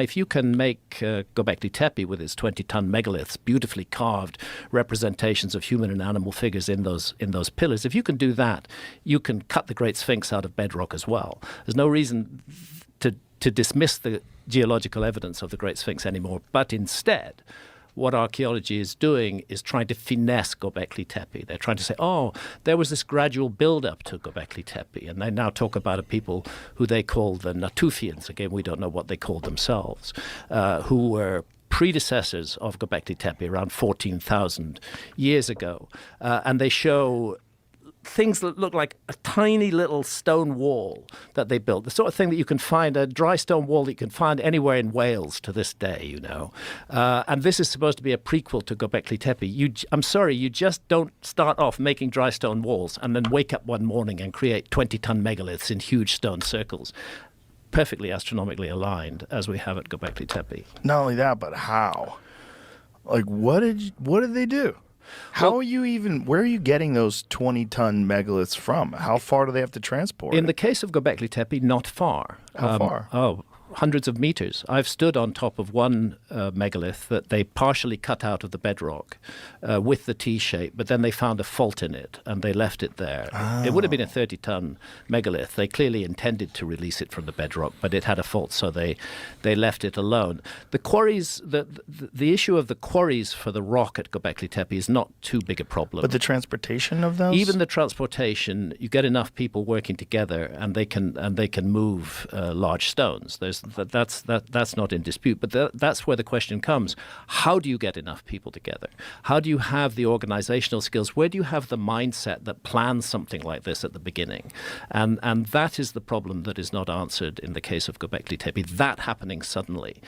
If you can make Gobekli Tepe with its 20-ton megaliths, beautifully carved representations of human and animal figures in those pillars, if you can do that, you can cut the Great Sphinx out of bedrock as well. There's no reason to dismiss the geological evidence of the Great Sphinx anymore, but instead, what archaeology is doing is trying to finesse Gobekli Tepe. They're trying to say, oh, there was this gradual build-up to Gobekli Tepe, and they now talk about a people who they call the Natufians. Again, we don't know what they called themselves, who were predecessors of Gobekli Tepe around 14,000 years ago. And they show things that look like a tiny little stone wall that they built, the sort of thing that you can find, a dry stone wall that you can find anywhere in Wales to this day, you know. And this is supposed to be a prequel to Gobekli Tepe. I'm sorry, you just don't start off making dry stone walls and then wake up one morning and create 20-ton megaliths in huge stone circles, perfectly astronomically aligned, as we have at Gobekli Tepe. Not only that, but how? Like, what did they do? How are you even, where are you getting those 20-ton megaliths from? How far do they have to transport? In the case of Gobekli Tepe, not far. How far? Hundreds of meters. I've stood on top of one megalith that they partially cut out of the bedrock with the T-shape, but then they found a fault in it and they left it there. Oh. It would have been a 30-ton megalith. They clearly intended to release it from the bedrock, but it had a fault, so they left it alone. The quarries, the issue of the quarries for the rock at Gobekli Tepe is not too big a problem. But the transportation of those? Even the transportation, you get enough people working together, and they can move large stones. That's not in dispute, but that's where the question comes. How do you get enough people together? How do you have the organizational skills? Where do you have the mindset that plans something like this at the beginning? And that is the problem that is not answered in the case of Gobekli Tepe, that happening suddenly.